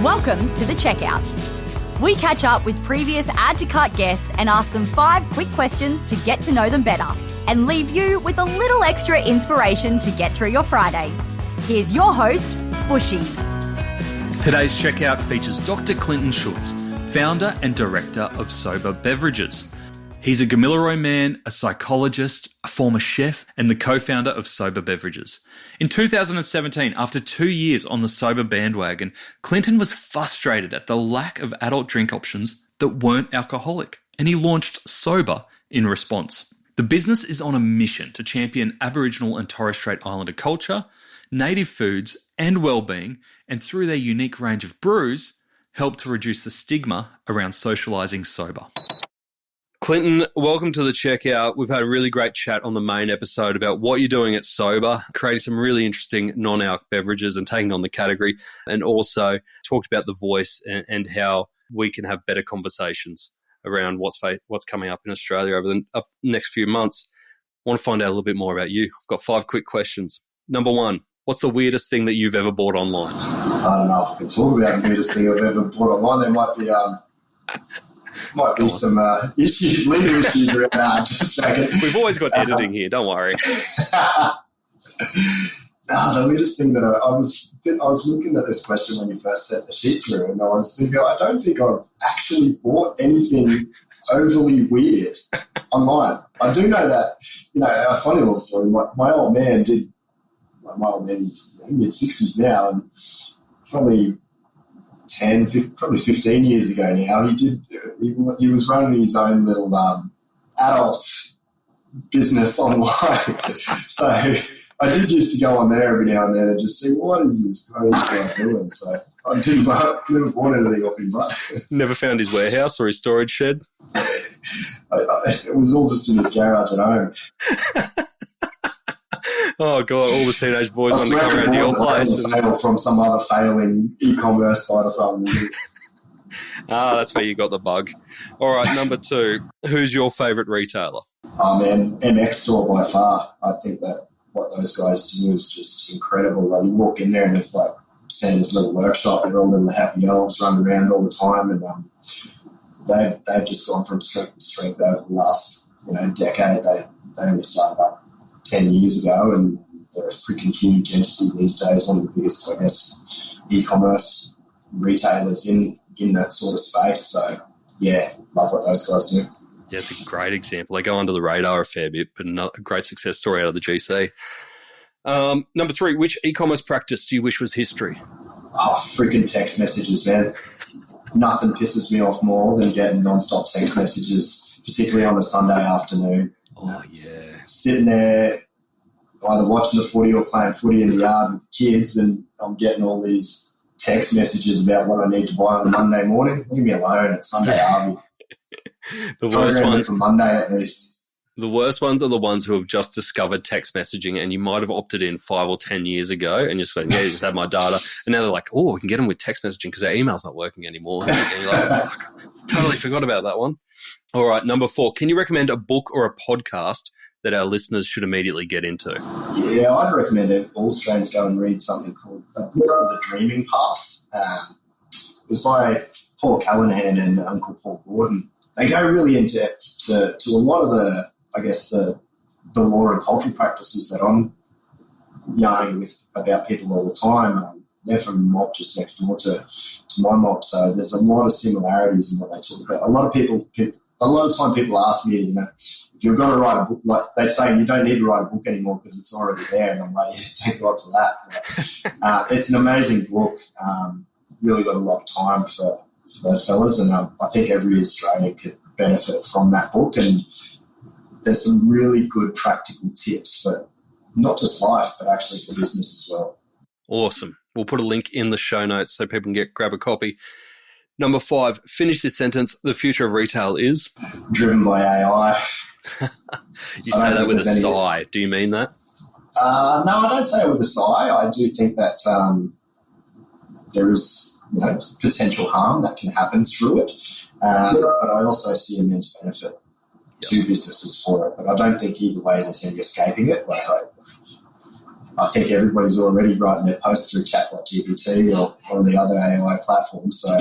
Welcome to The Checkout. We catch up with previous Add to Cart guests and ask them 5 quick questions to get to know them better and leave you with a little extra inspiration to get through your Friday. Here's your host, Bushy. Today's Checkout features Dr. Clinton Schultz, founder and director of Sobah Beverages. He's a Gamilaraay man, a psychologist, a former chef, and the co-founder of Sobah Beverages. In 2017, after 2 years on the sober bandwagon, Clinton was frustrated at the lack of adult drink options that weren't alcoholic, and he launched Sobah in response. The business is on a mission to champion Aboriginal and Torres Strait Islander culture, native foods, and well-being, and through their unique range of brews, help to reduce the stigma around socialising sober. Clinton, welcome to The Checkout. We've had a really great chat on the main episode about what you're doing at Sobah, creating some really interesting non-alc beverages and taking on the category, and also talked about the voice and how we can have better conversations around what's coming up in Australia over the next few months. I want to find out a little bit more about you. I've got 5 quick questions. Number 1, what's the weirdest thing that you've ever bought online? I don't know if I can talk about the weirdest thing I've ever bought online. There might be some issues, legal issues around just joking. We've always got editing here, don't worry. The weirdest thing that I was looking at this question when you first set the sheet through, and I was thinking, I don't think I've actually bought anything overly weird online. I do know that, a funny little story, my old man he's mid-60s now, and probably 15 years ago now, he was running his own little adult business online. So I did used to go on there every now and then and just see, what is this crazy guy doing? So I never bought anything off him. But never found his warehouse or his storage shed? It was all just in his garage at home. Oh, God, all the teenage boys want to come around to your place. From some other failing e-commerce site or something. That's where you got the bug. All right, number 2, who's your favourite retailer? Oh, man, MX Store by far. I think that what those guys do is just incredible. Like, you walk in there and it's like Santa's little workshop and all little happy elves run around all the time, and they've just gone from strength to strength over the last decade. They only started up 10 years ago, and they're a freaking huge entity these days, one of the biggest, I guess, e-commerce retailers in that sort of space. So, yeah, love what those guys do. Yeah, it's a great example. They go under the radar a fair bit, but a great success story out of the GC. Number 3, which e-commerce practice do you wish was history? Oh, freaking text messages, man. Nothing pisses me off more than getting non-stop text messages, particularly on a Sunday afternoon. Oh, yeah. Sitting there either watching the footy or playing footy in the yard with kids, and I'm getting all these text messages about what I need to buy on a Monday morning. Leave me alone. It's Sunday army. The worst ones for Monday at least. The worst ones are the ones who have just discovered text messaging, and you might have opted in 5 or 10 years ago and you're just going, yeah, you just have my data. And now they're like, oh, we can get them with text messaging because our email's not working anymore. And you're like, fuck, totally forgot about that one. All right, number 4, can you recommend a book or a podcast that our listeners should immediately get into? Yeah, I'd recommend it. All Australians go and read something called a book called The Dreaming Path. It was by Paul Callahan and Uncle Paul Gordon. They go really in depth to a lot of the law and cultural practices that I'm yarning with about people all the time. They're from the mob just next door to my mob, so there's a lot of similarities in what they talk about. A lot of time people ask me, if you're going to write a book, like they say, you don't need to write a book anymore because it's already there, and I'm like, yeah, thank God for that. But, it's an amazing book. Really got a lot of time for those fellas, and I think every Australian could benefit from that book. And there's some really good practical tips for not just life, but actually for business as well. Awesome. We'll put a link in the show notes so people can grab a copy. Number 5, finish this sentence. The future of retail is? Driven by AI. You say that with a sigh. Do you mean that? No, I don't say it with a sigh. I do think that there is potential harm that can happen through it. But I also see immense benefit to businesses for it. But I don't think either way there's any escaping it. I think everybody's already writing their posts through ChatGPT or one of the other AI platforms. So,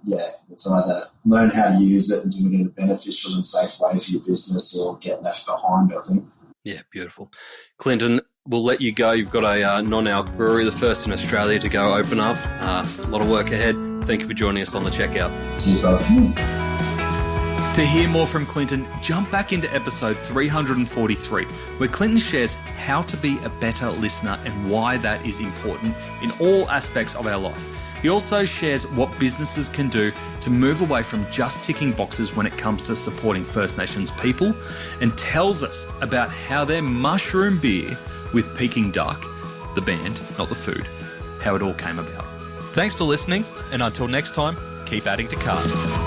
yeah, it's either learn how to use it and do it in a beneficial and safe way for your business or get left behind, I think. Yeah, beautiful. Clinton, we'll let you go. You've got a non-alc brewery, the first in Australia to go open up. A lot of work ahead. Thank you for joining us on The Checkout. Cheers, brother. To hear more from Clinton, jump back into episode 343, where Clinton shares how to be a better listener and why that is important in all aspects of our life. He also shares what businesses can do to move away from just ticking boxes when it comes to supporting First Nations people, and tells us about how their mushroom beer with Peking Duk, the band, not the food, how it all came about. Thanks for listening, and until next time, keep adding to cart.